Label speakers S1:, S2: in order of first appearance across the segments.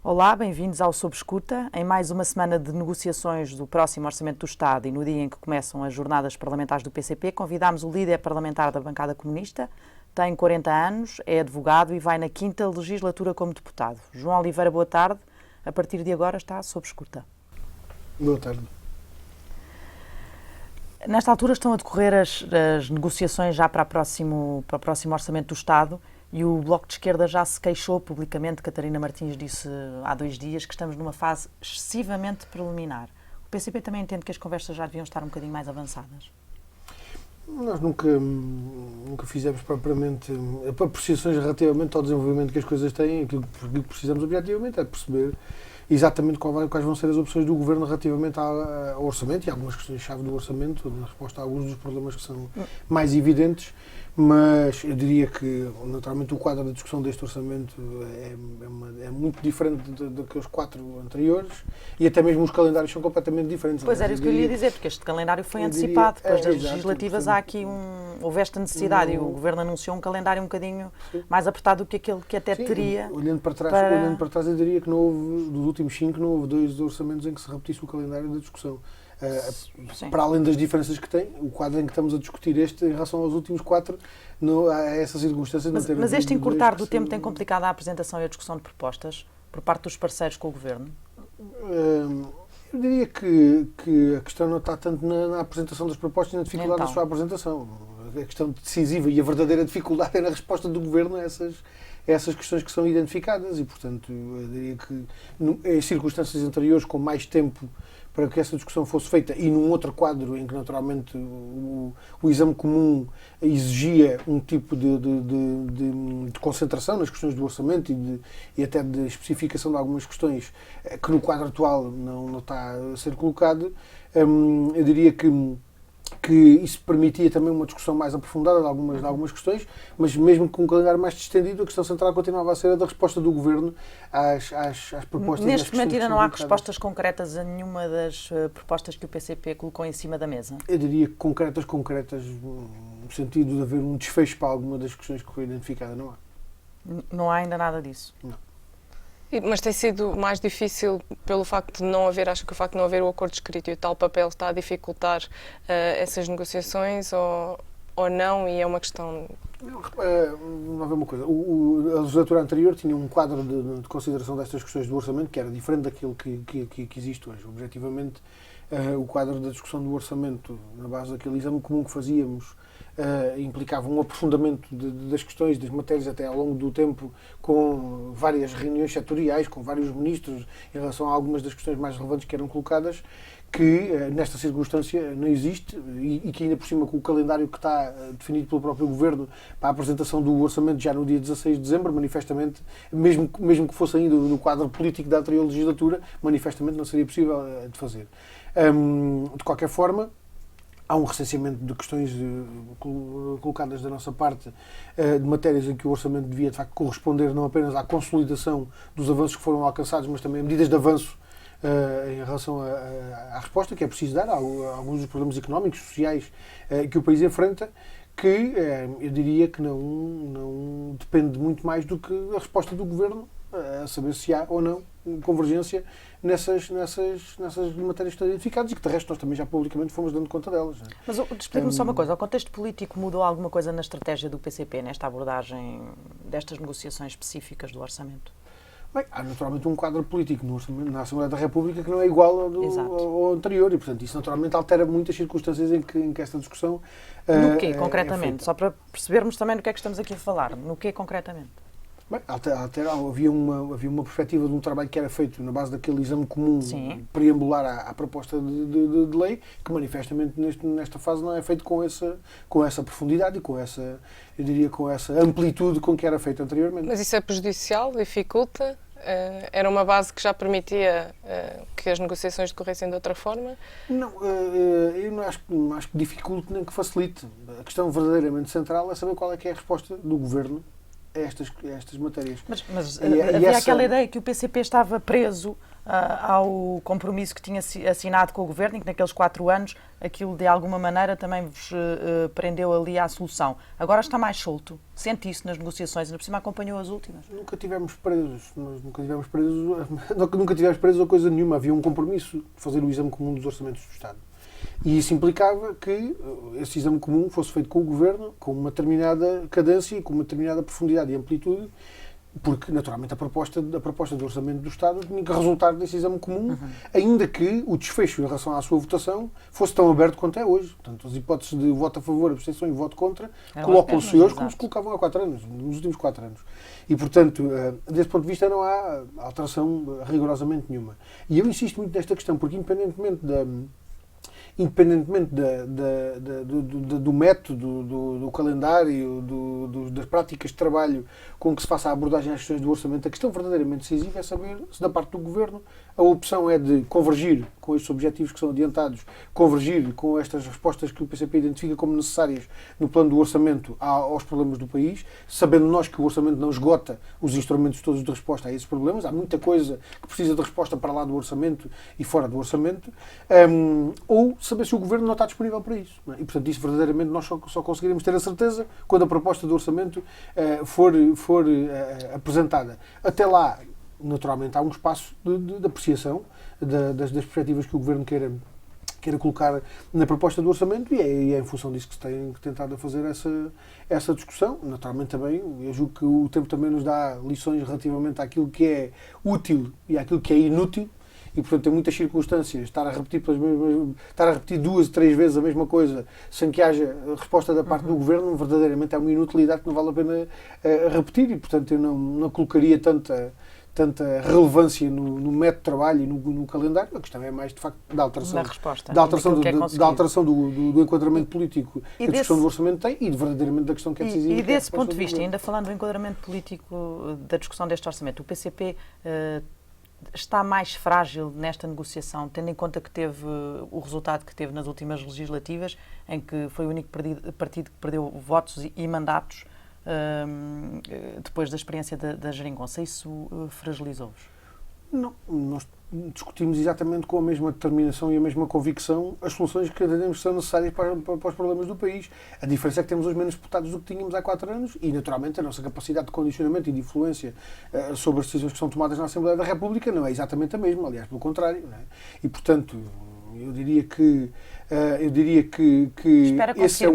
S1: Olá, bem-vindos ao Sob Escuta. Em mais uma semana de negociações do próximo Orçamento do Estado e no dia em que começam as jornadas parlamentares do PCP, convidámos o líder parlamentar da bancada comunista, tem 40 anos, é advogado e vai na 5ª legislatura como deputado. João Oliveira, boa tarde. A partir de agora está sob escuta.
S2: Boa tarde.
S1: Nesta altura estão a decorrer as negociações já para o próximo Orçamento do Estado. E o Bloco de Esquerda já se queixou publicamente. Catarina Martins disse há 2 dias que estamos numa fase excessivamente preliminar. O PCP também entende que as conversas já deviam estar um bocadinho mais avançadas?
S2: Nós nunca fizemos propriamente apreciações relativamente ao desenvolvimento que as coisas têm. Aquilo que precisamos objetivamente é perceber exatamente quais vão ser as opções do Governo relativamente ao orçamento e algumas questões-chave do orçamento, na resposta a alguns dos problemas que são mais evidentes. Mas eu diria que, naturalmente, o quadro da discussão deste orçamento é muito diferente daqueles 4 anteriores e até mesmo os calendários são completamente diferentes.
S1: Pois era isso que eu ia dizer, porque este calendário foi antecipado. Depois das legislativas houve esta necessidade e o Governo anunciou um calendário um bocadinho mais apertado do que aquele que até teria.
S2: Olhando para trás, eu diria que não houve, dos últimos 5, não houve 2 orçamentos em que se repetisse o calendário da discussão. Para além das diferenças que tem, o quadro em que estamos a discutir em relação aos últimos 4, não há essa circunstância.
S1: Mas este encurtar do tempo tem complicado a apresentação e a discussão de propostas por parte dos parceiros com o Governo?
S2: Eu diria que a questão não está tanto na apresentação das propostas e na dificuldade da sua apresentação. A questão decisiva e a verdadeira dificuldade é na resposta do Governo a essas questões que são identificadas e, portanto, eu diria que em circunstâncias anteriores, com mais tempo para que essa discussão fosse feita e num outro quadro em que naturalmente o exame comum exigia um tipo de concentração nas questões do orçamento e até de especificação de algumas questões que no quadro atual não está a ser colocado, eu diria que isso permitia também uma discussão mais aprofundada de algumas questões, mas mesmo com um calendário mais distendido, a questão central continuava a ser a da resposta do Governo às propostas.
S1: Neste momento ainda não há respostas concretas a nenhuma das propostas que o PCP colocou em cima da mesa?
S2: Eu diria que concretas, no sentido de haver um desfecho para alguma das questões que foi identificada, não há.
S1: Não há ainda nada disso?
S2: Não.
S3: Mas tem sido mais difícil pelo facto de não haver, acho que o facto de não haver o acordo escrito e o tal papel está a dificultar essas negociações ou não, e é uma questão...
S2: Vamos ver uma coisa. A legislatura anterior tinha um quadro de consideração destas questões do orçamento que era diferente daquilo que existe hoje. Objetivamente, o quadro da discussão do orçamento, na base daquele exame comum que fazíamos, implicava um aprofundamento das questões, das matérias, até ao longo do tempo, com várias reuniões setoriais, com vários ministros, em relação a algumas das questões mais relevantes que eram colocadas, que nesta circunstância não existe e que ainda por cima com o calendário que está definido pelo próprio Governo para a apresentação do orçamento já no dia 16 de dezembro, manifestamente, mesmo que fosse ainda no quadro político da anterior legislatura, manifestamente não seria possível de fazer. De qualquer forma, há um recenseamento de questões colocadas da nossa parte, de matérias em que o orçamento devia, de facto, corresponder não apenas à consolidação dos avanços que foram alcançados, mas também a medidas de avanço em relação à resposta que é preciso dar a alguns dos problemas económicos, sociais que o país enfrenta, que eu diria que não depende muito mais do que a resposta do Governo, a saber se há ou não convergência nessas matérias que estão identificadas e que, de resto, nós também já publicamente fomos dando conta delas.
S1: Mas explique-me só uma coisa, o contexto político mudou alguma coisa na estratégia do PCP, nesta abordagem destas negociações específicas do orçamento?
S2: Bem, há naturalmente um quadro político na Assembleia da República que não é igual ao anterior e, portanto, isso naturalmente altera muitas circunstâncias em que esta discussão
S1: no quê, concretamente? Só para percebermos também do que é que estamos aqui a falar. No quê, concretamente?
S2: Bem, havia uma perspectiva de um trabalho que era feito na base daquele exame comum preambular à proposta de lei, que manifestamente nesta fase não é feito com essa profundidade e com essa amplitude com que era feito anteriormente.
S3: Mas isso é prejudicial? Dificulta? Era uma base que já permitia que as negociações decorressem de outra forma?
S2: Não, eu não acho que dificulte nem que facilite. A questão verdadeiramente central é saber qual é que é a resposta do Governo a estas matérias.
S1: Mas havia aquela ideia que o PCP estava preso ao compromisso que tinha assinado com o Governo e que naqueles 4 anos aquilo de alguma maneira também vos prendeu ali à solução. Agora está mais solto. Sente isso nas negociações, ainda por cima acompanhou as últimas.
S2: Nunca tivemos presos. Nós nunca tivemos presos a coisa nenhuma. Havia um compromisso de fazer o exame comum dos orçamentos do Estado. E isso implicava que esse exame comum fosse feito com o Governo, com uma determinada cadência e com uma determinada profundidade e amplitude, porque, naturalmente, a proposta do Orçamento do Estado tinha que resultar desse exame comum, ainda que o desfecho em relação à sua votação fosse tão aberto quanto é hoje. Portanto, as hipóteses de voto a favor, abstenção e voto contra colocam-se hoje como se colocavam há 4 anos, nos últimos 4 anos. E, portanto, desse ponto de vista não há alteração rigorosamente nenhuma. E eu insisto muito nesta questão, porque independentemente do método, do calendário, das práticas de trabalho com que se faça a abordagem às questões do orçamento, a questão verdadeiramente decisiva é saber se, da parte do Governo, a opção é de convergir com estes objetivos que são adiantados, convergir com estas respostas que o PCP identifica como necessárias no plano do orçamento aos problemas do país, sabendo nós que o orçamento não esgota os instrumentos todos de resposta a esses problemas, há muita coisa que precisa de resposta para lá do orçamento e fora do orçamento, ou saber se o Governo não está disponível para isso. Não é? E, portanto, isso verdadeiramente nós só conseguiremos ter a certeza quando a proposta do orçamento for apresentada. Até lá, naturalmente, há um espaço de apreciação das perspectivas que o Governo queira colocar na proposta do orçamento e é em função disso que se tem tentado a fazer essa discussão. Naturalmente também, eu julgo que o tempo também nos dá lições relativamente àquilo que é útil e àquilo que é inútil e, portanto, em muitas circunstâncias, estar a repetir 2 ou 3 vezes a mesma coisa sem que haja resposta da parte do Governo, verdadeiramente é uma inutilidade que não vale a pena repetir e, portanto, eu não colocaria tanta relevância no método de trabalho e no calendário. A questão é mais, de facto, da alteração, da alteração do enquadramento político que a discussão do orçamento tem e verdadeiramente da questão que é decisiva.
S1: E desse ponto de vista, ainda falando do enquadramento político da discussão deste orçamento, o PCP está mais frágil nesta negociação, tendo em conta que teve o resultado que teve nas últimas legislativas, em que foi o único partido que perdeu votos e mandatos depois da experiência da Geringonça. Isso fragilizou-vos?
S2: Não, nós discutimos exatamente com a mesma determinação e a mesma convicção as soluções que entendemos que são necessárias para os problemas do país. A diferença é que temos hoje menos deputados do que tínhamos há 4 anos e, naturalmente, a nossa capacidade de condicionamento e de influência sobre as decisões que são tomadas na Assembleia da República não é exatamente a mesma, aliás, pelo contrário. Não é? E, portanto, eu diria que esse é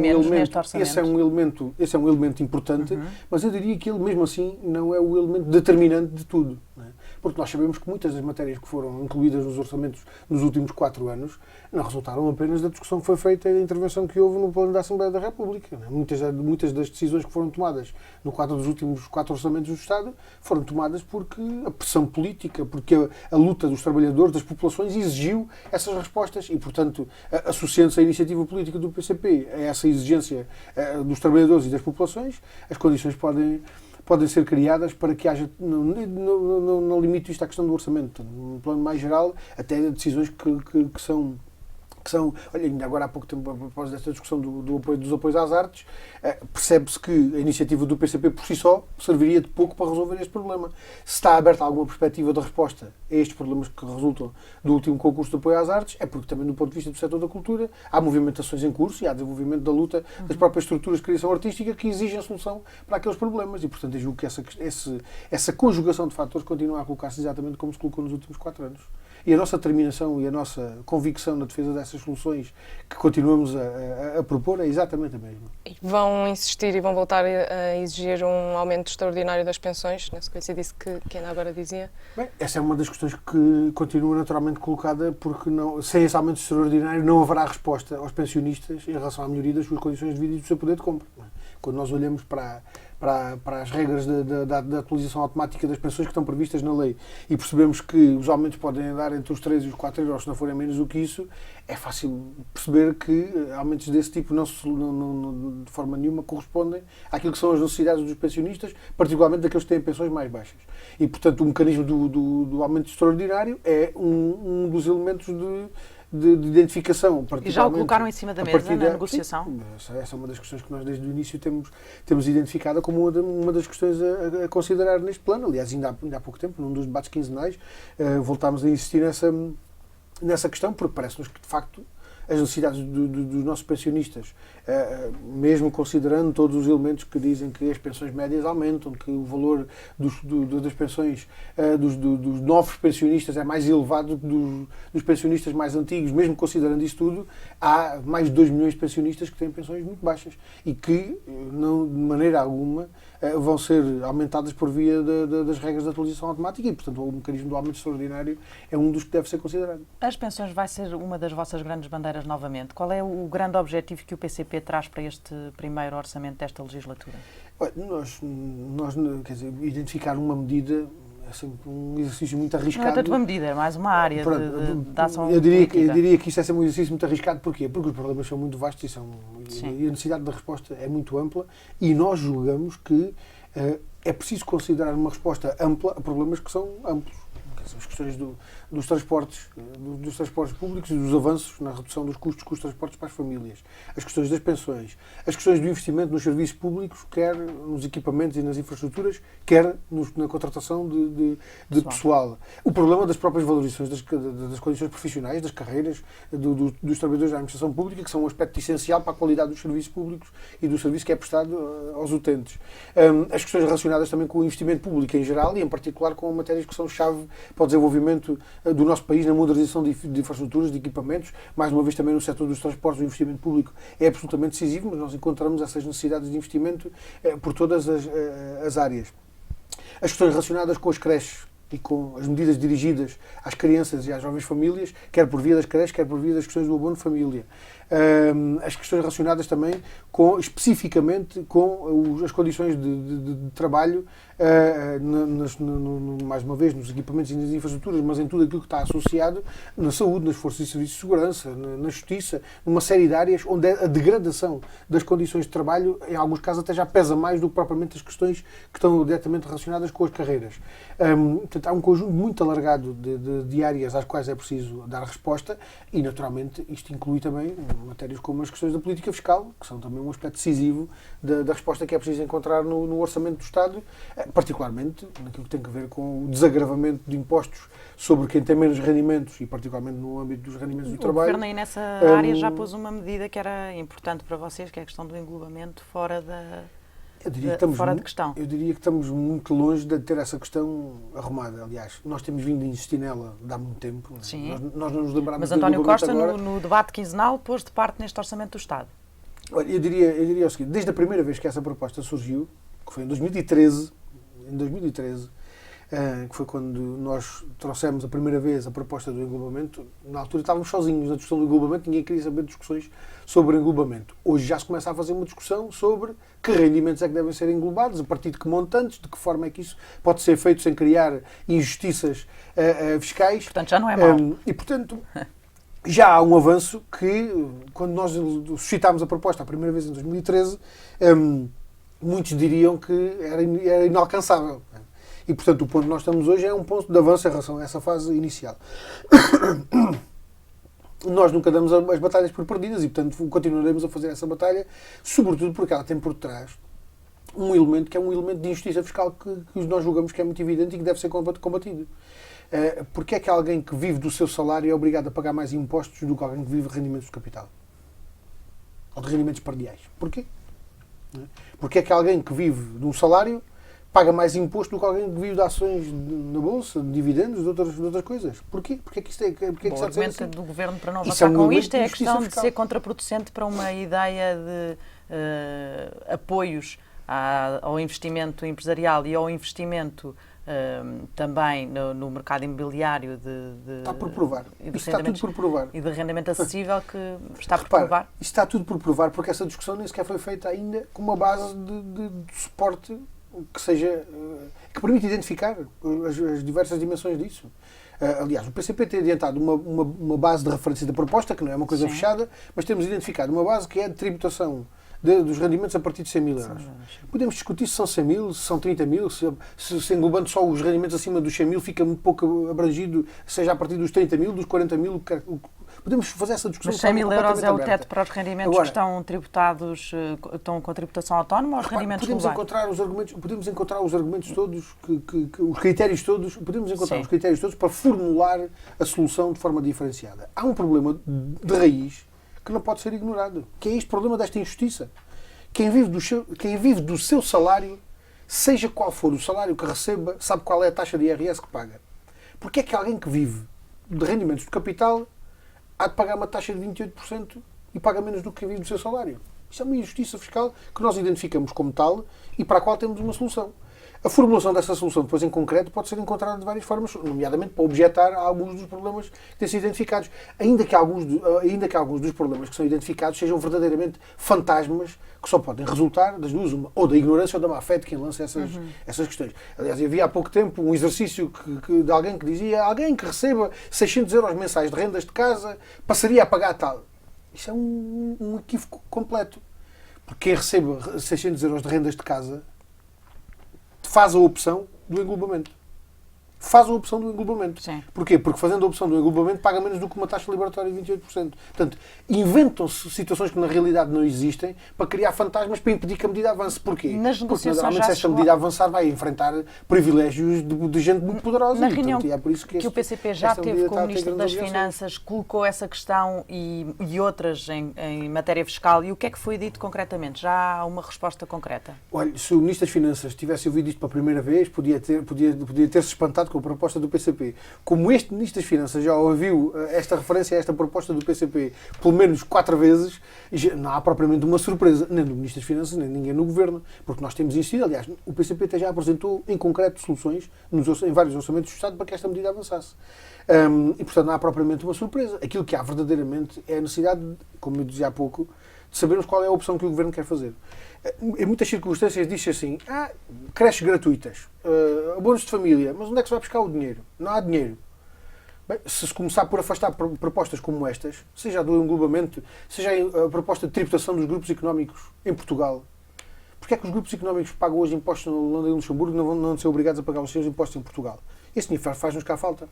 S2: um elemento importante, mas eu diria que ele, mesmo assim, não é o elemento determinante de tudo. Não é? Porque nós sabemos que muitas das matérias que foram incluídas nos orçamentos nos últimos 4 anos não resultaram apenas da discussão que foi feita e da intervenção que houve no plano da Assembleia da República. Não é? Muitas das decisões que foram tomadas no quadro dos últimos 4 orçamentos do Estado foram tomadas porque a pressão política, porque a luta dos trabalhadores, das populações, exigiu essas respostas e, portanto, associando-se à iniciativa política do PCP a essa exigência dos trabalhadores e das populações, as condições podem ser criadas para que haja, não limite isto à questão do orçamento, num plano mais geral, até decisões que são, olha, ainda agora há pouco tempo, a propósito desta discussão dos apoios às artes, percebe-se que a iniciativa do PCP por si só serviria de pouco para resolver este problema. Se está aberta alguma perspectiva de resposta a estes problemas que resultam do último concurso de apoio às artes, é porque também do ponto de vista do setor da cultura há movimentações em curso e há desenvolvimento da luta das próprias estruturas de criação artística que exigem a solução para aqueles problemas e, portanto, eu julgo que essa conjugação de fatores continua a colocar-se exatamente como se colocou nos últimos 4 anos. E a nossa determinação e a nossa convicção na defesa dessas soluções que continuamos a propor é exatamente a mesma.
S3: E vão insistir e vão voltar a exigir um aumento extraordinário das pensões, na sequência disso que ainda agora dizia?
S2: Bem, essa é uma das questões que continua naturalmente colocada, porque sem esse aumento extraordinário não haverá resposta aos pensionistas em relação à melhoria das suas condições de vida e do seu poder de compra. Quando nós olhamos para as regras da atualização automática das pensões que estão previstas na lei e percebemos que os aumentos podem andar entre os 3 e os 4 euros, se não forem menos do que isso, é fácil perceber que aumentos desse tipo não, de forma nenhuma, correspondem àquilo que são as necessidades dos pensionistas, particularmente daqueles que têm pensões mais baixas. E, portanto, o mecanismo do aumento extraordinário é um dos elementos de identificação.
S1: E já o colocaram em cima da mesa na negociação?
S2: Sim, essa é uma das questões que nós desde o início temos identificado como uma das questões a considerar neste plano. Aliás, ainda há pouco tempo, num dos debates quinzenais, voltámos a insistir nessa questão, porque parece-nos que, de facto, as necessidades dos nossos pensionistas, mesmo considerando todos os elementos que dizem que as pensões médias aumentam, que o valor das pensões dos novos pensionistas é mais elevado que dos pensionistas mais antigos, mesmo considerando isso tudo, há mais de 2 milhões de pensionistas que têm pensões muito baixas e que, não, de maneira alguma, vão ser aumentadas por via das regras de atualização automática e, portanto, o mecanismo do aumento extraordinário é um dos que deve ser considerado.
S1: As pensões vai ser uma das vossas grandes bandeiras novamente. Qual é o grande objetivo que o PCP traz para este primeiro orçamento desta legislatura?
S2: Nós quer dizer, identificar uma medida é sempre um exercício muito arriscado.
S1: Não é tanto uma medida, é mais uma área de ação
S2: eu
S1: política.
S2: diria que isso é sempre um exercício muito arriscado. Porquê? Porque os problemas são muito vastos e a necessidade de resposta é muito ampla e nós julgamos que é preciso considerar uma resposta ampla a problemas que são amplos. As questões dos transportes públicos e dos avanços na redução dos custos com os transportes para as famílias, as questões das pensões, as questões do investimento nos serviços públicos, quer nos equipamentos e nas infraestruturas, quer na contratação de pessoal. O problema das próprias valorizações das condições profissionais, das carreiras dos trabalhadores da administração pública, que são um aspecto essencial para a qualidade dos serviços públicos e do serviço que é prestado aos utentes. As questões relacionadas também com o investimento público em geral e, em particular, com matérias que são chave para o desenvolvimento do nosso país na modernização de infraestruturas, de equipamentos. Mais uma vez, também no setor dos transportes, o investimento público é absolutamente decisivo, mas nós encontramos essas necessidades de investimento por todas as áreas. As questões relacionadas com as creches e com as medidas dirigidas às crianças e às jovens famílias, quer por via das creches, quer por via das questões do abono de família. As questões relacionadas também especificamente com as condições de trabalho, mais uma vez, nos equipamentos e nas infraestruturas, mas em tudo aquilo que está associado na saúde, nas forças e serviços de segurança, na justiça, numa série de áreas onde a degradação das condições de trabalho, em alguns casos, até já pesa mais do que propriamente as questões que estão diretamente relacionadas com as carreiras. Portanto, há um conjunto muito alargado de áreas às quais é preciso dar resposta e, naturalmente, isto inclui também matérias como as questões da política fiscal, que são também um aspecto decisivo da resposta que é preciso encontrar no orçamento do Estado, particularmente naquilo que tem a ver com o desagravamento de impostos sobre quem tem menos rendimentos e particularmente no âmbito dos rendimentos do trabalho.
S1: O Governo aí nessa área já pôs uma medida que era importante para vocês, que é a questão do englobamento fora de questão.
S2: Eu diria que estamos muito longe de ter essa questão arrumada. Aliás, nós temos vindo a insistir nela há muito tempo.
S1: Sim.
S2: Nós não nos lembramos.
S1: Mas António Costa, no debate quinzenal, pôs de parte neste Orçamento do Estado.
S2: Olha, eu diria o seguinte, desde a primeira vez que essa proposta surgiu, que foi em 2013, que foi quando nós trouxemos a primeira vez a proposta do englobamento, na altura estávamos sozinhos na discussão do englobamento, ninguém queria saber de discussões sobre englobamento. Hoje já se começa a fazer uma discussão sobre que rendimentos é que devem ser englobados, a partir de que montantes, de que forma é que isso pode ser feito sem criar injustiças fiscais.
S1: Portanto, já não é mau.
S2: E, portanto, já há um avanço que, quando nós suscitámos a proposta a primeira vez em 2013, muitos diriam que era inalcançável. E, portanto, o ponto que nós estamos hoje é um ponto de avanço em relação a essa fase inicial. Nós nunca damos as batalhas por perdidas e, portanto, continuaremos a fazer essa batalha, sobretudo porque ela tem por trás um elemento que é um elemento de injustiça fiscal que nós julgamos que é muito evidente e que deve ser combatido. Porque é que alguém que vive do seu salário é obrigado a pagar mais impostos do que alguém que vive de rendimentos de capital? Ou de rendimentos pardiais? Porquê? Porque é que alguém que vive de um salário paga mais imposto do que alguém que vive de ações na bolsa, de dividendos, de outras coisas? Porquê? Porque é que isto é? Porque é que
S1: o argumento
S2: assim?
S1: do Governo para não avançar com isto é a questão de ser contraproducente para uma ideia de apoios ao investimento empresarial e ao investimento também no mercado imobiliário
S2: está por provar. Está tudo por provar.
S1: E de rendimento acessível que está por provar.
S2: Isto está tudo por provar porque essa discussão nem sequer foi feita ainda com uma base de suporte que permite identificar as diversas dimensões disso. Aliás, o PCP tem adiantado uma base de referência da proposta, que não é uma coisa fechada, mas temos identificado uma base que é de tributação dos rendimentos a partir de 100 mil euros. Podemos discutir se são 100 mil, se são 30 mil, se englobando só os rendimentos acima dos 100 mil fica muito pouco abrangido, seja a partir dos 30 mil, dos 40 mil, podemos fazer essa discussão.
S1: Mas 100 mil euros é o teto para os rendimentos agora, que estão tributados, estão com tributação autónoma ou os rendimentos
S2: podemos encontrar os argumentos todos, os critérios todos, podemos encontrar os critérios todos para formular a solução de forma diferenciada. Há um problema de raiz que não pode ser ignorado, que é este problema desta injustiça. Quem vive do seu salário, seja qual for o salário que receba, sabe qual é a taxa de IRS que paga. Porque é que alguém que vive de rendimentos de capital há de pagar uma taxa de 28% e paga menos do que quem vive do seu salário? Isso é uma injustiça fiscal que nós identificamos como tal e para a qual temos uma solução. A formulação dessa solução, depois em concreto, pode ser encontrada de várias formas, nomeadamente para objetar a alguns dos problemas que têm sido identificados. Ainda que alguns dos problemas que são identificados sejam verdadeiramente fantasmas que só podem resultar das duas, ou da ignorância ou da má-fé de quem lança essas questões. Aliás, havia há pouco tempo um exercício de alguém que dizia alguém que receba 600 euros mensais de rendas de casa passaria a pagar tal. Isso é um equívoco completo. Porque quem receba 600 euros de rendas de casa faz a opção do englobamento.
S1: Sim.
S2: Porquê? Porque fazendo a opção do englobamento paga menos do que uma taxa liberatória de 28%. Portanto, inventam-se situações que na realidade não existem para criar fantasmas para impedir que a medida avance. Porquê? Porque normalmente se esta medida avançar vai enfrentar privilégios de gente muito poderosa.
S1: Na reunião
S2: é por isso
S1: que o PCP já teve com o Ministro das Finanças, colocou essa questão e outras em matéria fiscal. E o que é que foi dito concretamente? Já há uma resposta concreta?
S2: Olha, se o Ministro das Finanças tivesse ouvido isto pela primeira vez, podia ter-se espantado com a proposta do PCP. Como este Ministro das Finanças já ouviu esta referência a esta proposta do PCP pelo menos 4 vezes, não há propriamente uma surpresa, nem do Ministro das Finanças, nem ninguém no Governo, porque nós temos insistido, aliás, o PCP até já apresentou em concreto soluções em vários orçamentos do Estado para que esta medida avançasse. E, portanto, não há propriamente uma surpresa. Aquilo que há verdadeiramente é a necessidade, como eu dizia há pouco, de sabermos qual é a opção que o Governo quer fazer. Em muitas circunstâncias diz-se assim, creches gratuitas, abonos de família, mas onde é que se vai buscar o dinheiro? Não há dinheiro. Bem, se começar por afastar propostas como estas, seja a do englobamento, seja a proposta de tributação dos grupos económicos em Portugal, porque é que os grupos económicos que pagam hoje impostos na Holanda e no Luxemburgo não vão ser obrigados a pagar os seus impostos em Portugal? Esse dinheiro faz-nos cá falta.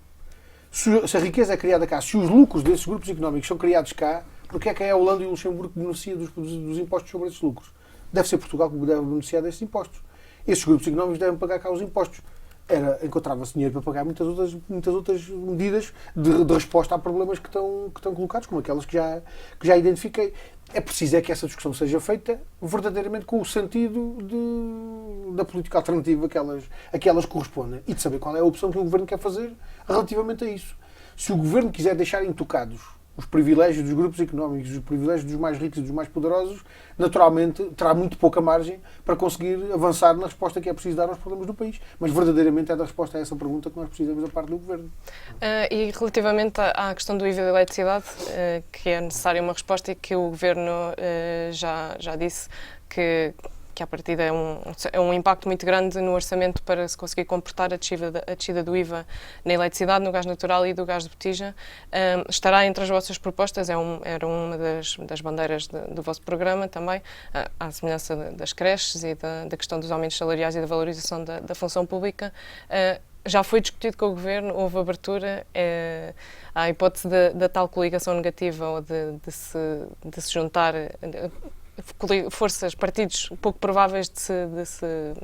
S2: Se a riqueza é criada cá, se os lucros desses grupos económicos são criados cá, porque é que a Holanda e o Luxemburgo que beneficiam dos impostos sobre esses lucros? Deve ser Portugal que deve beneficiar desses impostos. Esses grupos económicos devem pagar cá os impostos. Encontrava-se dinheiro para pagar muitas outras medidas de resposta a problemas que estão colocados, como aquelas que já identifiquei. É preciso que essa discussão seja feita verdadeiramente com o sentido da política alternativa a que elas correspondem e de saber qual é a opção que o Governo quer fazer relativamente a isso. Se o Governo quiser deixar intocados os privilégios dos grupos económicos, os privilégios dos mais ricos e dos mais poderosos, naturalmente terá muito pouca margem para conseguir avançar na resposta que é preciso dar aos problemas do país. Mas verdadeiramente é da resposta a essa pergunta que nós precisamos da parte do Governo.
S3: E relativamente à questão do IVA da eletricidade, que é necessária uma resposta e que o Governo já disse que à partida é um impacto muito grande no orçamento para se conseguir comportar a descida do IVA na eletricidade, no gás natural e do gás de botija. Estará entre as vossas propostas, era uma das bandeiras do vosso programa também, à semelhança das creches e da questão dos aumentos salariais e da valorização da função pública. Já foi discutido com o Governo, houve abertura à hipótese da tal coligação negativa ou de se juntar partidos pouco prováveis de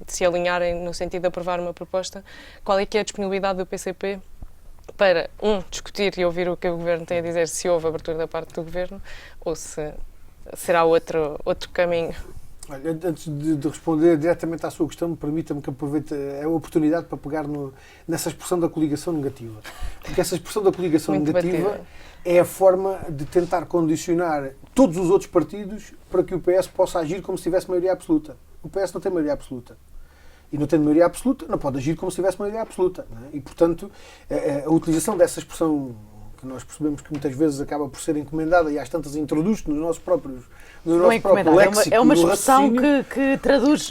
S3: se alinharem no sentido de aprovar uma proposta. Qual é que é a disponibilidade do PCP para, discutir e ouvir o que o Governo tem a dizer, se houve abertura da parte do Governo, ou se será outro caminho?
S2: Olha, antes de responder diretamente à sua questão, permita-me que aproveite a oportunidade para pegar nessa expressão da coligação negativa. Porque essa expressão da coligação negativa é a forma de tentar condicionar todos os outros partidos para que o PS possa agir como se tivesse maioria absoluta. O PS não tem maioria absoluta. E não tendo maioria absoluta, não pode agir como se tivesse maioria absoluta. Não é? E, portanto, a utilização dessa expressão, que nós percebemos que muitas vezes acaba por ser encomendada e às tantas introduz nos nossos próprios léxico.
S1: É uma expressão que traduz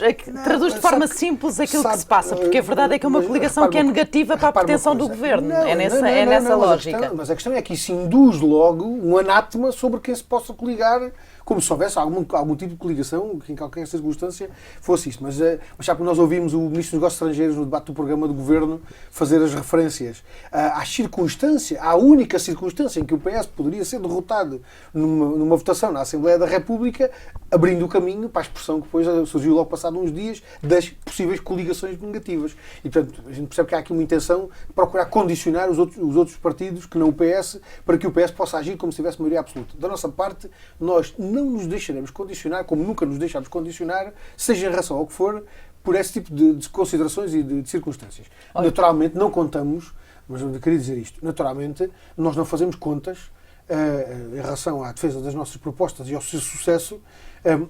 S1: de forma simples aquilo que se passa, porque a verdade é que é uma coligação que é negativa para a pretensão do Governo. É nessa lógica.
S2: Mas a questão é que isso induz logo um anátema sobre quem se possa coligar como se houvesse algum tipo de coligação, que em qualquer circunstância fosse isto. Mas já que nós ouvimos o Ministro dos Negócios Estrangeiros no debate do programa do Governo fazer as referências à única circunstância em que o PS poderia ser derrotado numa votação na Assembleia da República, abrindo o caminho para a expressão que depois surgiu logo passado uns dias das possíveis coligações negativas. E, portanto, a gente percebe que há aqui uma intenção de procurar condicionar os outros partidos que não o PS, para que o PS possa agir como se tivesse maioria absoluta. Da nossa parte, nós não nos deixaremos condicionar, como nunca nos deixámos condicionar, seja em relação ao que for, por esse tipo de considerações e de circunstâncias. Olha. Naturalmente, não contamos, mas eu queria dizer isto, naturalmente, nós não fazemos contas em relação à defesa das nossas propostas e ao seu sucesso,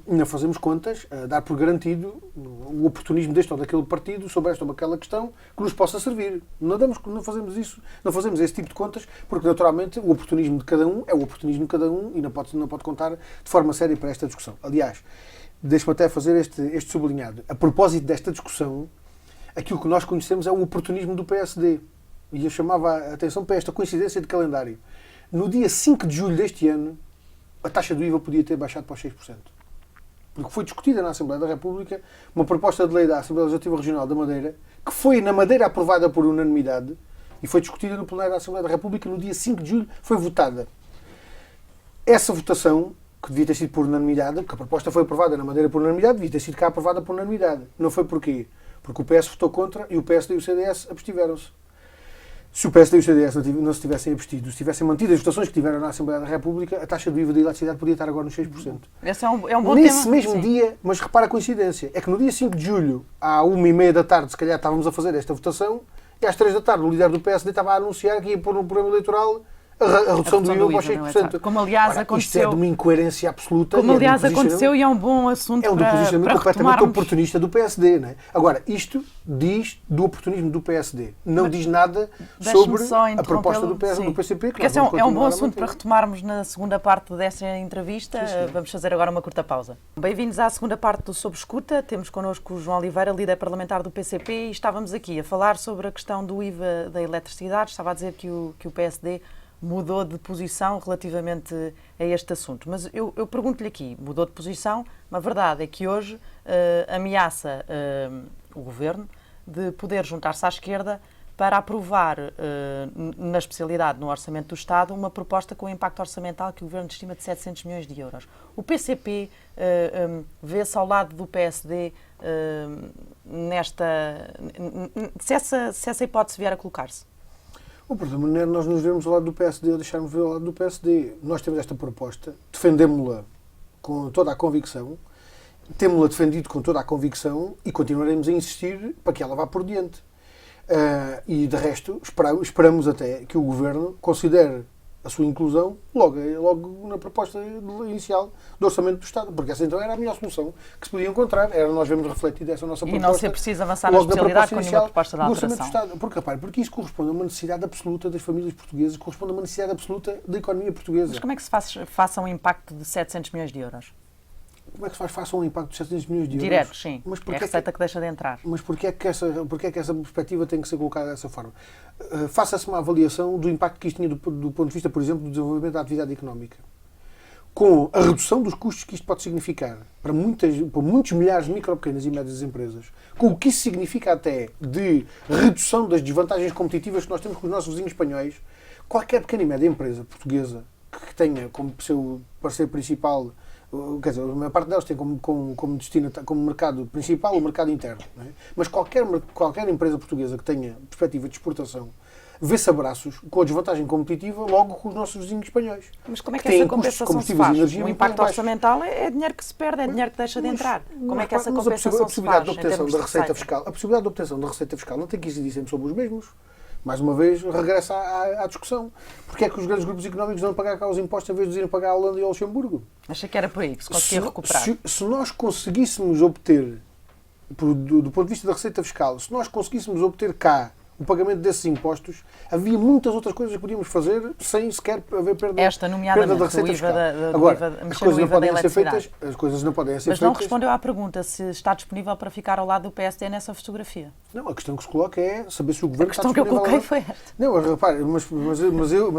S2: não fazemos contas a dar por garantido o oportunismo deste ou daquele partido sobre esta ou aquela questão que nos possa servir. Não fazemos isso, não fazemos esse tipo de contas, porque naturalmente o oportunismo de cada um é o oportunismo de cada um e não pode contar de forma séria para esta discussão. Aliás, deixe-me até fazer este sublinhado. A propósito desta discussão, aquilo que nós conhecemos é o oportunismo do PSD. E eu chamava a atenção para esta coincidência de calendário. No dia 5 de julho deste ano, a taxa do IVA podia ter baixado para os 6%. Porque foi discutida na Assembleia da República uma proposta de lei da Assembleia Legislativa Regional da Madeira, que foi na Madeira aprovada por unanimidade e foi discutida no plenário da Assembleia da República no dia 5 de julho, foi votada. Essa votação, que devia ter sido por unanimidade, porque a proposta foi aprovada na Madeira por unanimidade, devia ter sido cá aprovada por unanimidade. Não foi porquê? Porque o PS votou contra e o PSD e o CDS abstiveram-se. Se o PSD e o CDS não se tivessem abstido, se tivessem mantido as votações que tiveram na Assembleia da República, a taxa do IVA da eletricidade podia estar agora nos 6%.
S1: Esse é um bom
S2: Nesse
S1: tema.
S2: mesmo dia, mas repara a coincidência, é que no dia 5 de julho, à 1h30 da tarde, se calhar estávamos a fazer esta votação, e às 3 da tarde o líder do PSD estava a anunciar que ia pôr no programa eleitoral a redução do IVA para os 6%.
S1: Como aliás
S2: Ora,
S1: aconteceu.
S2: Isto é de uma incoerência absoluta.
S1: Como aliás aconteceu e é um bom assunto
S2: é um
S1: para
S2: posicionamento completamente
S1: retomarmos.
S2: oportunista do PSD. Não é? Agora, isto diz do oportunismo do PSD. Não diz nada sobre a proposta do PCP.
S1: Porque esse é um bom assunto para retomarmos na segunda parte desta entrevista. Sim. Vamos fazer agora uma curta pausa. Bem-vindos à segunda parte do Sob Escuta. Temos connosco o João Oliveira, líder parlamentar do PCP, e estávamos aqui a falar sobre a questão do IVA da eletricidade. Estava a dizer que o PSD mudou de posição relativamente a este assunto. Mas eu pergunto-lhe aqui, mudou de posição, mas a verdade é que hoje ameaça o Governo de poder juntar-se à esquerda para aprovar, na especialidade no Orçamento do Estado, uma proposta com impacto orçamental que o Governo estima de 700 milhões de euros. O PCP vê-se ao lado do PSD se essa hipótese vier a colocar-se?
S2: O problema não é nós nos vermos ao lado do PSD ou deixarmos ver ao lado do PSD. Nós temos esta proposta, defendemos-la com toda a convicção, temos-la defendido com toda a convicção e continuaremos a insistir para que ela vá por diante. E, de resto, esperamos até que o Governo considere a sua inclusão logo na proposta inicial do Orçamento do Estado, porque essa então era a melhor solução que se podia encontrar, era nós vermos refletida essa nossa proposta.
S1: E não ser preciso avançar na especialidade com nenhuma proposta de alteração.
S2: Do Orçamento do Estado. Porque isso corresponde a uma necessidade absoluta das famílias portuguesas, corresponde a uma necessidade absoluta da economia portuguesa.
S1: Mas como é que se faça um impacto de 700 milhões de euros?
S2: Como é que se faça um impacto de 700 milhões de euros?
S1: Direto, sim.
S2: Mas
S1: é a receita que deixa de entrar.
S2: Mas porquê é que essa perspectiva tem que ser colocada dessa forma? Faça-se uma avaliação do impacto que isto tinha do ponto de vista, por exemplo, do desenvolvimento da atividade económica. Com a redução dos custos que isto pode significar para muitos milhares de micro, pequenas e médias empresas, com o que isso significa até de redução das desvantagens competitivas que nós temos com os nossos vizinhos espanhóis, qualquer pequena e média empresa portuguesa que tenha como seu parceiro principal, quer dizer, a maior parte delas tem como destino, como mercado principal o mercado interno, não é? Mas qualquer empresa portuguesa que tenha perspectiva de exportação vê-se a braços com a desvantagem competitiva logo com os nossos vizinhos espanhóis.
S1: Mas como é que essa compensação se faz? O impacto orçamental é dinheiro que se perde, é dinheiro que deixa de entrar. Como é que essa compensação se faz? A possibilidade de obtenção da receita fiscal não tem que incidir sempre sobre os mesmos. Mais uma vez, regressa à discussão. Porque é que os grandes grupos económicos vão pagar cá os impostos em vez de irem pagar a Holanda e ao Luxemburgo? Achei que era por aí que se conseguia recuperar.
S2: Se nós conseguíssemos obter, do ponto de vista da receita fiscal, se nós conseguíssemos obter cá o pagamento desses impostos, havia muitas outras coisas que podíamos fazer sem sequer haver perda,
S1: Esta, nomeadamente,
S2: perda da receita
S1: o IVA
S2: fiscal. Agora, as coisas não podem ser
S1: eletricidade.
S2: feitas, as coisas não podem ser
S1: Mas
S2: feitas.
S1: não respondeu à pergunta se está disponível para ficar ao lado do PSD nessa fotografia.
S2: Não, a questão que se coloca é saber se o governo
S1: A questão que eu coloquei foi esta.
S2: Não, repare, mas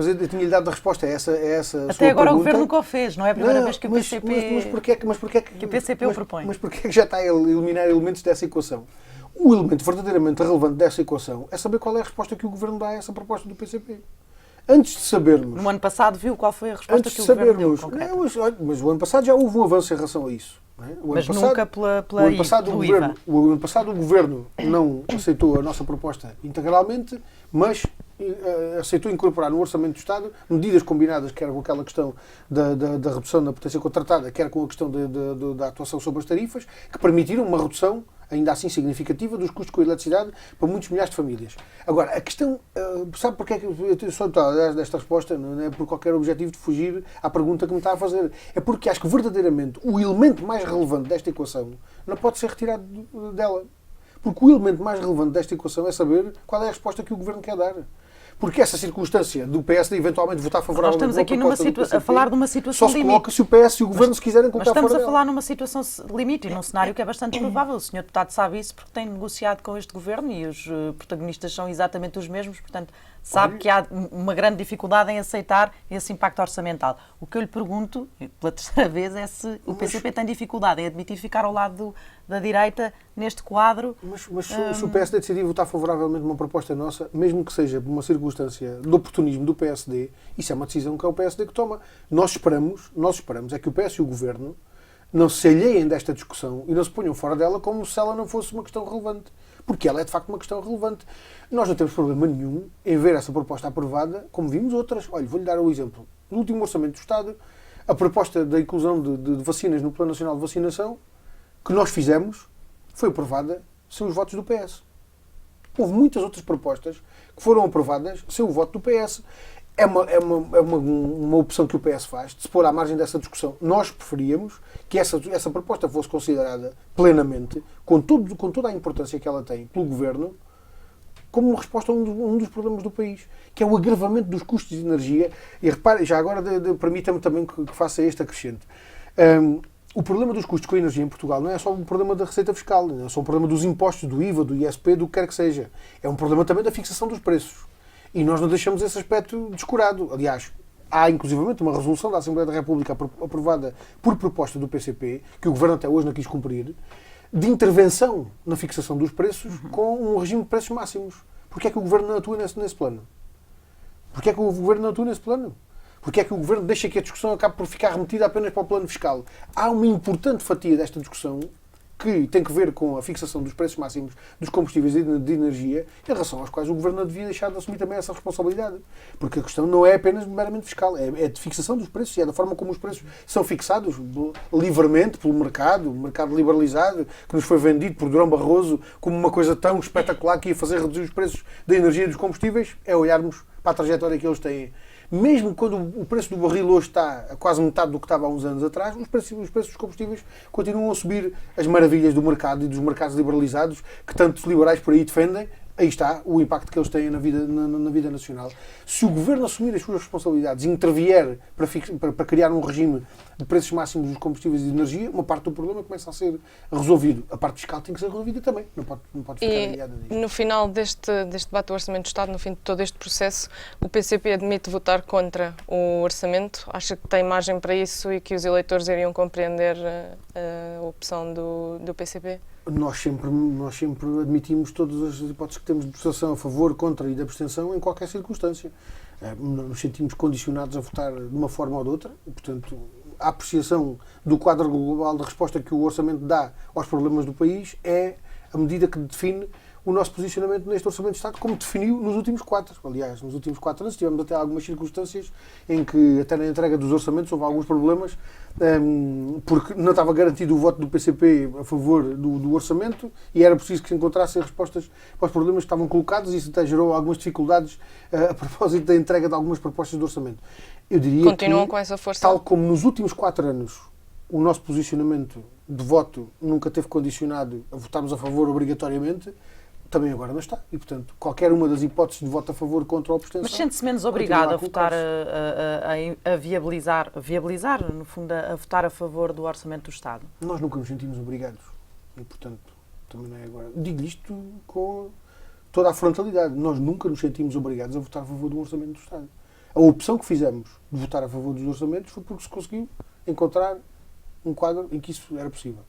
S2: eu tinha-lhe dado a resposta a essa
S1: Até
S2: sua
S1: agora
S2: pergunta.
S1: o governo nunca o fez, não é a primeira vez que o
S2: mas
S1: PCP...
S2: porquê é
S1: que o PCP o propõe.
S2: Mas porquê é que já está a eliminar elementos dessa equação? O elemento verdadeiramente relevante dessa equação é saber qual é a resposta que o governo dá a essa proposta do PCP. Antes de sabermos...
S1: No ano passado viu qual foi a resposta
S2: Antes
S1: que
S2: de
S1: o governo deu,
S2: sabermos...
S1: concreta.
S2: Não, mas o ano passado já houve um avanço em relação a isso. Não é?
S1: Mas nunca pelo IVA.
S2: O ano passado o governo não aceitou a nossa proposta integralmente, mas aceitou incorporar no Orçamento do Estado medidas combinadas, quer com aquela questão da redução da potência contratada, quer com a questão da atuação sobre as tarifas, que permitiram uma redução ainda assim significativa dos custos com a eletricidade para muitos milhares de famílias. Agora, a questão, sabe porque é que eu só estou a dar desta resposta? Não é por qualquer objetivo de fugir à pergunta que me está a fazer. É porque acho que verdadeiramente o elemento mais relevante desta equação não pode ser retirado dela. Porque o elemento mais relevante desta equação é saber qual é a resposta que o governo quer dar. Porque essa circunstância do PSD eventualmente votar favoravelmente
S1: nós estamos aqui a falar de uma situação
S2: só se
S1: limite.
S2: coloca se o PS e o governo se quiserem colocar fora
S1: Mas estamos a
S2: dela.
S1: falar numa situação limite e num cenário que é bastante provável. O Sr. Deputado sabe isso porque tem negociado com este governo e os protagonistas são exatamente os mesmos, portanto sabe que há uma grande dificuldade em aceitar esse impacto orçamental. O que eu lhe pergunto, pela terceira vez, é se o PCP tem dificuldade em admitir ficar ao lado da direita neste quadro.
S2: Mas se o PSD decidir votar favoravelmente uma proposta nossa, mesmo que seja por uma circunstância de oportunismo do PSD, isso é uma decisão que é o PSD que toma. Nós esperamos é que o PS e o Governo não se alheiem desta discussão e não se ponham fora dela como se ela não fosse uma questão relevante. Porque ela é de facto uma questão relevante. Nós não temos problema nenhum em ver essa proposta aprovada, como vimos outras. Olha, vou-lhe dar o exemplo. No último Orçamento do Estado, a proposta da inclusão de vacinas no Plano Nacional de Vacinação, que nós fizemos, foi aprovada sem os votos do PS. Houve muitas outras propostas que foram aprovadas sem o voto do PS. É uma opção que o PS faz, de se pôr à margem dessa discussão. Nós preferíamos que essa proposta fosse considerada plenamente, com toda a importância que ela tem pelo Governo, como uma resposta a um dos problemas do país, que é o agravamento dos custos de energia. E repare, já agora permita-me também que faça este acrescente. O problema dos custos com a energia em Portugal não é só um problema da receita fiscal, não é só um problema dos impostos, do IVA, do ISP, do que quer que seja. É um problema também da fixação dos preços. E nós não deixamos esse aspecto descurado. Aliás, há inclusivamente uma resolução da Assembleia da República aprovada por proposta do PCP, que o Governo até hoje não quis cumprir, de intervenção na fixação dos preços com um regime de preços máximos. Porquê é que o Governo não atua nesse plano? Porquê é que o Governo não atua nesse plano? Porque é que o Governo deixa que a discussão acabe por ficar remetida apenas para o plano fiscal? Há uma importante fatia desta discussão que tem que ver com a fixação dos preços máximos dos combustíveis de energia, em relação aos quais o Governo não devia deixar de assumir também essa responsabilidade. Porque a questão não é apenas meramente fiscal, é de fixação dos preços, e é da forma como os preços são fixados livremente pelo mercado, o mercado liberalizado, que nos foi vendido por Durão Barroso como uma coisa tão espetacular que ia fazer reduzir os preços da energia e dos combustíveis, é olharmos para a trajetória que eles têm. Mesmo quando o preço do barril hoje está a quase metade do que estava há uns anos atrás, os preços dos combustíveis continuam a subir. As maravilhas do mercado e dos mercados liberalizados que tantos liberais por aí defendem, aí está o impacto que eles têm na vida nacional. Se o Governo assumir as suas responsabilidades e intervier para criar um regime de preços máximos dos combustíveis e de energia, uma parte do problema começa a ser resolvido. A parte fiscal tem que ser resolvida também, não pode ficar aliada disso.
S3: No final deste debate do Orçamento do Estado, no fim de todo este processo, o PCP admite votar contra o Orçamento? Acha que tem margem para isso e que os eleitores iriam compreender a opção do PCP?
S2: Nós sempre admitimos todas as hipóteses que temos de votação a favor, contra e de abstenção em qualquer circunstância. Nos sentimos condicionados a votar de uma forma ou de outra, e, portanto, a apreciação do quadro global de resposta que o Orçamento dá aos problemas do país é a medida que define o nosso posicionamento neste Orçamento de Estado, como definiu nos últimos 4. Aliás, nos últimos 4 anos tivemos até algumas circunstâncias em que, até na entrega dos orçamentos, houve alguns problemas, porque não estava garantido o voto do PCP a favor do orçamento e era preciso que se encontrassem respostas para os problemas que estavam colocados, e isso até gerou algumas dificuldades a propósito da entrega de algumas propostas de orçamento. Eu diria
S3: Continuam
S2: que,
S3: com essa força?
S2: tal como nos últimos 4 anos, o nosso posicionamento de voto nunca teve condicionado a votarmos a favor obrigatoriamente, também agora não está. E, portanto, qualquer uma das hipóteses de voto a favor contra a abstenção...
S1: Mas sente-se menos obrigado a votar, a viabilizar, no fundo, a votar a favor do Orçamento do Estado?
S2: Nós nunca nos sentimos obrigados. E, portanto, também não é agora... Digo isto com toda a frontalidade. Nós nunca nos sentimos obrigados a votar a favor do Orçamento do Estado. A opção que fizemos de votar a favor dos orçamentos foi porque se conseguiu encontrar um quadro em que isso era possível.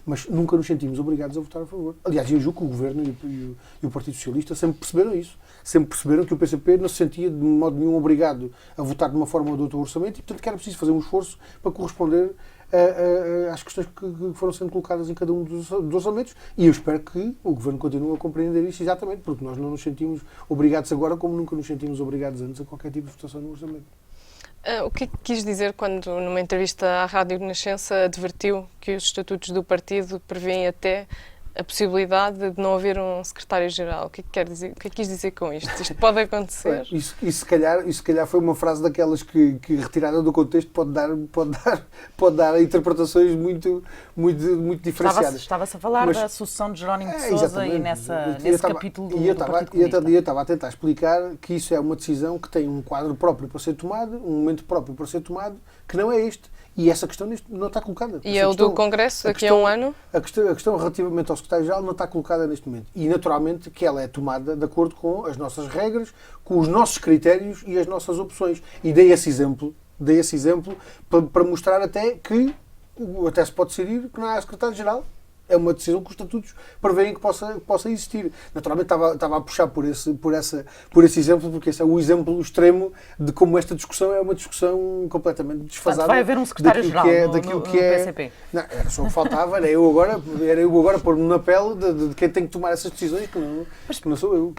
S2: Mas nunca nos sentimos obrigados a votar a favor. Aliás, eu julgo que o Governo e o Partido Socialista sempre perceberam isso. Sempre perceberam que o PCP não se sentia de modo nenhum obrigado a votar de uma forma ou de outra o orçamento e, portanto, que era preciso fazer um esforço para corresponder às questões que foram sendo colocadas em cada um dos orçamentos, e eu espero que o Governo continue a compreender isso exatamente, porque nós não nos sentimos obrigados agora como nunca nos sentimos obrigados antes a qualquer tipo de votação no orçamento.
S3: O que é que quis dizer quando, numa entrevista à Rádio Renascença, advertiu que os estatutos do partido prevêem até a possibilidade de não haver um secretário-geral? O que é que quer dizer? O que é que quis dizer com isto? Isto pode acontecer?
S2: Isso se calhar foi uma frase daquelas que retirada do contexto pode dar interpretações muito diferenciadas.
S1: Estava-se a falar da sucessão de Jerónimo de Sousa e nesse capítulo do Partido Comunista.
S2: E eu estava a tentar explicar que isso é uma decisão que tem um quadro próprio para ser tomado, um momento próprio para ser tomado, que não é este. E essa questão não está colocada.
S3: E é o do Congresso daqui a um ano?
S2: A questão relativamente ao secretário-geral não está colocada neste momento. E, naturalmente, que ela é tomada de acordo com as nossas regras, com os nossos critérios e as nossas opções. E dei esse exemplo para mostrar até que até se pode decidir que não há secretário-geral. É uma decisão que os estatutos prevêem que possa existir. Naturalmente estava a puxar por esse exemplo, porque esse é o exemplo extremo de como esta discussão é uma discussão completamente desfasada.
S1: Portanto, vai haver um secretário-geral no PCP.
S2: Não, era só o que faltava, era eu agora pôr-me na pele de quem tem que tomar essas decisões, que não sou eu.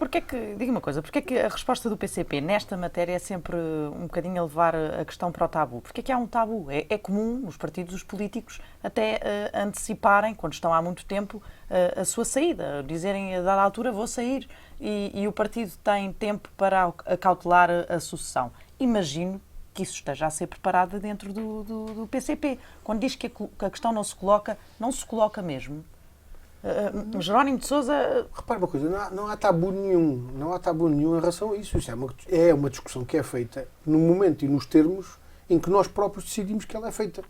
S1: Diga uma coisa, porque é que a resposta do PCP nesta matéria é sempre um bocadinho a levar a questão para o tabu? Porque é que há um tabu? É comum os partidos, os políticos, até anteciparem, quando estão há muito tempo, a sua saída, dizerem a dada altura vou sair, e o partido tem tempo para acautelar a sucessão. Imagino que isso esteja a ser preparado dentro do PCP. Quando diz que a questão não se coloca mesmo. Jerónimo de Sousa...
S2: Repare uma coisa, não há tabu nenhum em relação a isso. Isso é uma discussão que é feita no momento e nos termos em que nós próprios decidimos que ela é feita.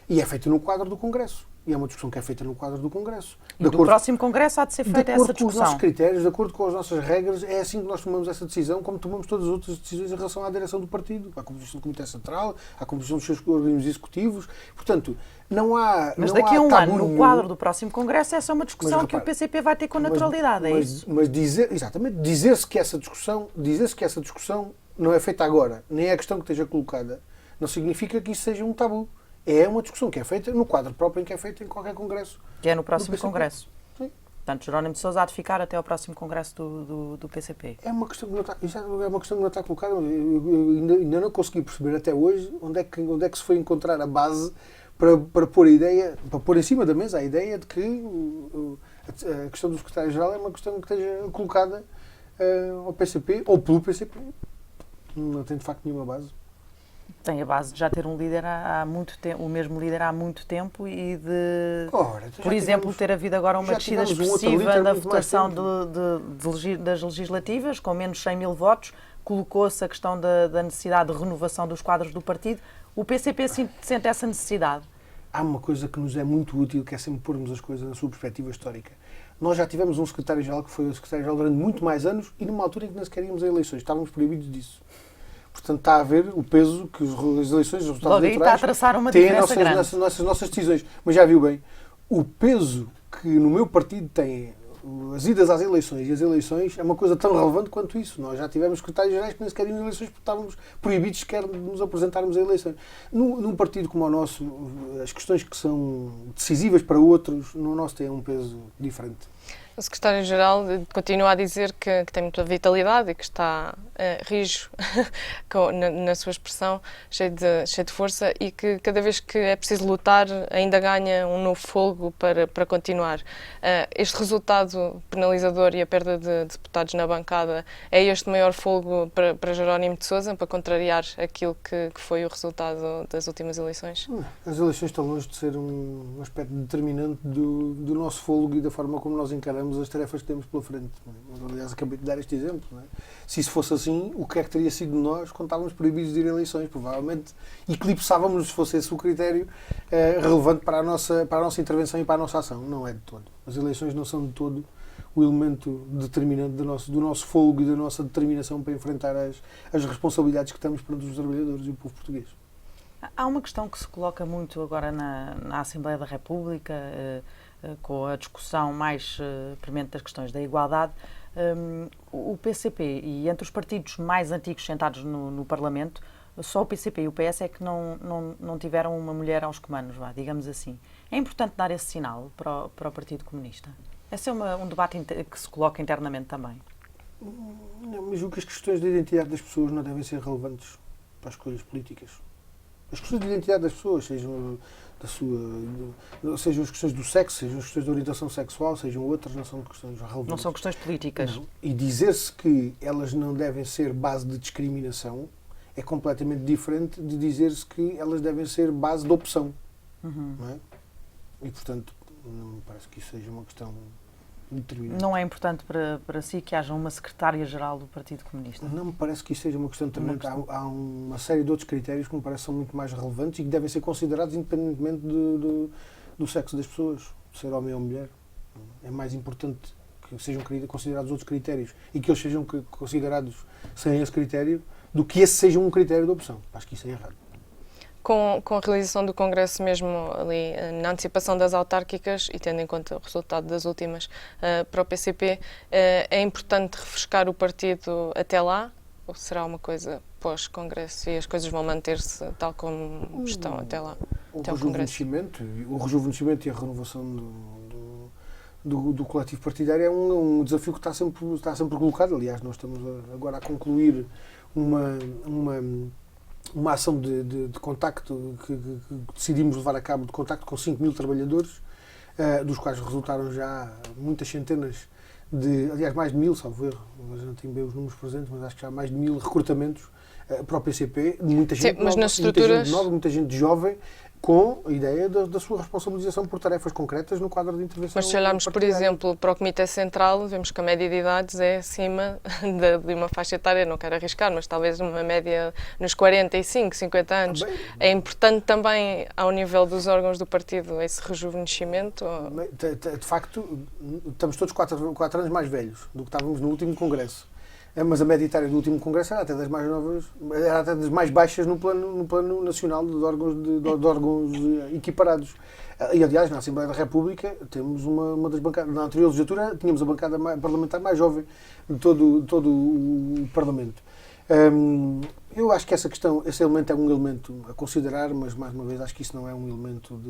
S2: E é feita no quadro do Congresso. E é uma discussão que é feita no quadro do Congresso.
S1: E do próximo Congresso há de ser feita essa discussão. De acordo com os nossos critérios,
S2: de acordo com as nossas regras, é assim que nós tomamos essa decisão, como tomamos todas as outras decisões em relação à direção do partido, à composição do Comitê Central, à composição dos seus organismos executivos. Portanto, não há...
S1: Mas daqui a um ano, no quadro do próximo Congresso, essa é uma discussão que o PCP vai ter com naturalidade, é isso?
S2: Mas dizer-se que essa discussão não é feita agora, nem é a questão que esteja colocada, não significa que isso seja um tabu. É uma discussão que é feita no quadro próprio em que é feita em qualquer congresso.
S1: Que é no próximo congresso.
S2: Sim.
S1: Portanto, Jerónimo de Sousa há de ficar até ao próximo congresso do PCP.
S2: É uma questão que não está colocada. Eu ainda não consegui perceber até hoje onde é que se foi encontrar a base para pôr em cima da mesa a ideia de que a questão do secretário-geral é uma questão que esteja colocada ao PCP ou pelo PCP. Não tem de facto nenhuma base.
S1: Tem a base de já ter um líder há muito tempo, o mesmo líder há muito tempo e de, por exemplo, ter havido agora uma descida expressiva da votação das legislativas, com menos 100 mil votos, colocou-se a questão da necessidade de renovação dos quadros do partido. O PCP sente essa necessidade?
S2: Há uma coisa que nos é muito útil, que é sempre pormos as coisas na sua perspectiva histórica. Nós já tivemos um secretário-geral que foi o secretário-geral durante muito mais anos e numa altura em que nem sequer íamos a eleições. Estávamos proibidos disso. Portanto, está a ver o peso que as eleições, os resultados eleitorais têm nas nossas decisões. Mas já viu bem, o peso que no meu partido tem as idas às eleições e as eleições é uma coisa tão relevante quanto isso. Nós já tivemos secretários-gerais que nem sequer iam a eleições porque estávamos proibidos sequer de nos apresentarmos a eleições. Num partido como o nosso, as questões que são decisivas para outros, no nosso têm um peso diferente.
S3: O secretário-geral continua a dizer que tem muita vitalidade e que está rijo na sua expressão, cheio de força, e que cada vez que é preciso lutar ainda ganha um novo fôlego para continuar. Este resultado penalizador e a perda de deputados na bancada é este maior fôlego para Jerónimo de Sousa, para contrariar aquilo que foi o resultado das últimas eleições?
S2: As eleições estão longe de ser um aspecto determinante do nosso fôlego e da forma como nós encaramos encaramos as tarefas que temos pela frente. Não é? Aliás, acabei de dar este exemplo. Não é? Se isso fosse assim, o que é que teria sido de nós quando estávamos proibidos de ir a eleições? Provavelmente eclipsávamos, se fosse esse o critério relevante para a nossa intervenção e para a nossa ação. Não é de todo. As eleições não são de todo o elemento determinante do nosso fôlego e da nossa determinação para enfrentar as responsabilidades que temos perante os trabalhadores e o povo português.
S1: Há uma questão que se coloca muito agora na Assembleia da República, com a discussão mais premente das questões da igualdade. O PCP e entre os partidos mais antigos sentados no Parlamento, só o PCP e o PS é que não tiveram uma mulher aos comandos, digamos assim. É importante dar esse sinal para o Partido Comunista? Esse é um debate que se coloca internamente também.
S2: Não, mas julgo que as questões de identidade das pessoas não devem ser relevantes para as escolhas políticas. As questões de identidade das pessoas, sejam as questões do sexo, sejam as questões de orientação sexual, sejam outras, não são questões relevantes.
S1: Não são questões políticas.
S2: Não. E dizer-se que elas não devem ser base de discriminação é completamente diferente de dizer-se que elas devem ser base de opção. Não é? E, portanto, não me parece que isso seja uma questão determinante.
S1: Não é importante para si que haja uma secretária-geral do Partido Comunista?
S2: Não me parece que isso seja uma questão determinante. Há uma série de outros critérios que me parecem são muito mais relevantes e que devem ser considerados independentemente do sexo das pessoas, de ser homem ou mulher. É mais importante que sejam considerados outros critérios e que eles sejam considerados sem esse critério do que esse seja um critério de opção. Acho que isso é errado.
S3: Com a realização do Congresso mesmo ali na antecipação das autárquicas e tendo em conta o resultado das últimas para o PCP, é importante refrescar o partido até lá ou será uma coisa pós-Congresso e as coisas vão manter-se tal como estão até lá? Até o
S2: rejuvenescimento e a renovação do coletivo partidário é um desafio que está sempre colocado. Aliás, nós estamos agora a concluir uma ação de contacto que decidimos levar a cabo de contacto com 5.000 trabalhadores, dos quais resultaram já muitas centenas aliás, mais de 1.000, salvo erro, mas não tenho bem os números presentes, mas acho que já há mais de 1.000 recrutamentos para o PCP, de muita gente
S3: mas nas estruturas...
S2: muita gente jovem, com a ideia da sua responsabilização por tarefas concretas no quadro de intervenção.
S3: Mas se olharmos, por exemplo, para o Comitê Central, vemos que a média de idades é acima de uma faixa etária, não quero arriscar, mas talvez uma média nos 45, 50 anos.
S2: Bem,
S3: é importante também, ao nível dos órgãos do partido, esse rejuvenescimento?
S2: De facto, estamos todos 4 anos mais velhos do que estávamos no último Congresso. Mas a média etária do último Congresso era até das mais novas, era até das mais baixas no plano nacional de órgãos equiparados. E, aliás, na Assembleia da República temos uma das bancadas. Na anterior legislatura tínhamos a bancada parlamentar mais jovem de todo o Parlamento. Eu acho que esse elemento é um elemento a considerar, mas mais uma vez acho que isso não é um elemento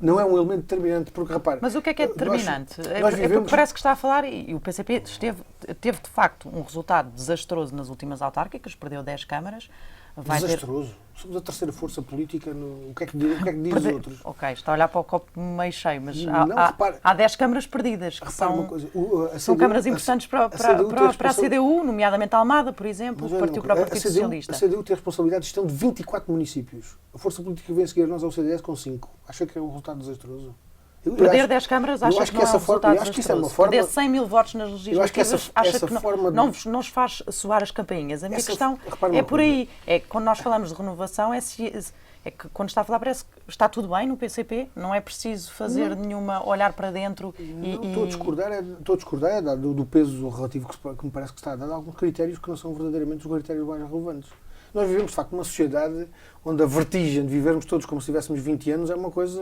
S2: não é um elemento determinante, porque repare...
S1: Mas o que é determinante? Porque parece que está a falar, e o PCP teve de facto um resultado desastroso nas últimas autárquicas, perdeu 10 câmaras.
S2: Desastroso. Somos a terceira força política, o que é que diz os outros?
S1: Ok, está a olhar para o copo meio cheio, mas há 10 câmaras perdidas, que são câmaras importantes para a CDU, nomeadamente a Almada, por exemplo, partiu para o Partido Socialista.
S2: A CDU tem a responsabilidade de gestão de 24 municípios. A força política que vem a seguir nós ao CDS com 5. Acha que é um resultado desastroso?
S1: Perder 10 câmaras, acha que não é um resultado desastroso? Perder 100.000 votos nas legislativas, acha que não vos faz soar as campainhas? A minha questão é por aí. É que quando nós falamos de renovação, é que quando está a falar parece que está tudo bem no PCP, não é preciso fazer olhar para dentro
S2: Estou a discordar do peso relativo que me parece que está a dar alguns critérios que não são verdadeiramente os critérios mais relevantes. Nós vivemos, de facto, numa sociedade onde a vertigem de vivermos todos como se tivéssemos 20 anos é uma coisa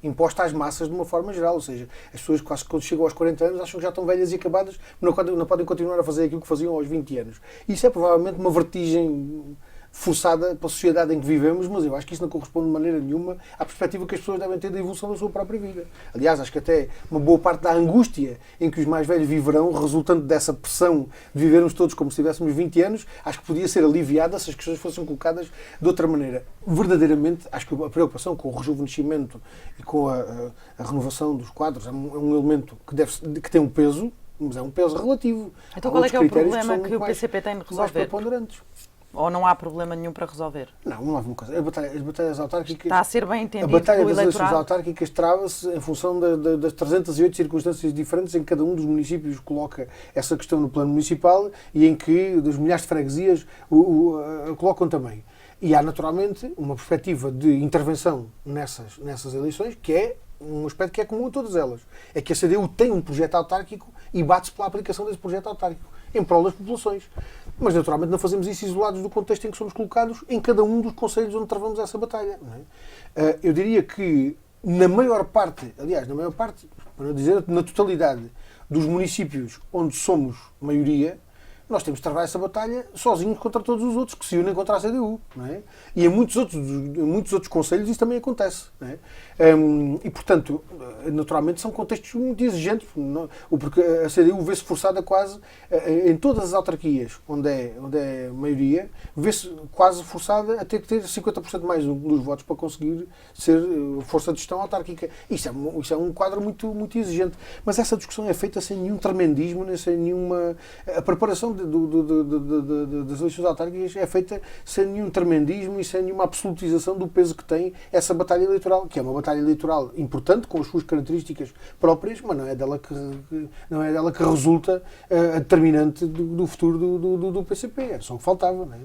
S2: imposta às massas de uma forma geral, ou seja, as pessoas quase quando chegam aos 40 anos acham que já estão velhas e acabadas, não podem continuar a fazer aquilo que faziam aos 20 anos. Isso é provavelmente uma vertigem forçada para a sociedade em que vivemos, mas eu acho que isso não corresponde de maneira nenhuma à perspectiva que as pessoas devem ter da evolução da sua própria vida. Aliás, acho que até uma boa parte da angústia em que os mais velhos viverão, resultante dessa pressão de vivermos todos como se tivéssemos 20 anos, acho que podia ser aliviada se as questões fossem colocadas de outra maneira. Verdadeiramente, acho que a preocupação com o rejuvenescimento e com a renovação dos quadros é um elemento que tem um peso, mas é um peso relativo.
S1: Então qual é que é o problema que o PCP tem de resolver? Ou não há problema nenhum para resolver?
S2: Não há uma coisa. As batalhas autárquicas...
S1: Está a ser bem
S2: A
S1: entendido
S2: batalha
S1: pelo
S2: das eleições
S1: eleitorado?
S2: autárquicas trava-se em função das 308 circunstâncias diferentes em que cada um dos municípios coloca essa questão no plano municipal e em que das milhares de freguesias colocam também. E há, naturalmente, uma perspectiva de intervenção nessas eleições que é um aspecto que é comum a todas elas. É que a CDU tem um projeto autárquico e bate-se pela aplicação desse projeto autárquico em prol das populações. Mas, naturalmente, não fazemos isso isolados do contexto em que somos colocados em cada um dos concelhos onde travamos essa batalha. Não é? Eu diria que, na maior parte, para não dizer na totalidade, dos municípios onde somos maioria, nós temos de travar essa batalha sozinhos contra todos os outros que se unem contra a CDU. Não é? E em muitos outros concelhos isso também acontece. Não é? E, portanto, naturalmente são contextos muito exigentes, porque a CDU vê-se forçada quase, em todas as autarquias onde é maioria, vê-se quase forçada a ter que ter 50% mais dos votos para conseguir ser força de gestão autárquica. Isso é um quadro muito, muito exigente. Mas essa discussão é feita sem nenhum tremendismo, nem sem nenhuma... A preparação das eleições autárquicas é feita sem nenhum tremendismo e sem nenhuma absolutização do peso que tem essa batalha eleitoral, que é uma batalha eleitoral importante, com as suas características próprias, mas não é dela que resulta a determinante do futuro do PCP. É só o que faltava. Não é?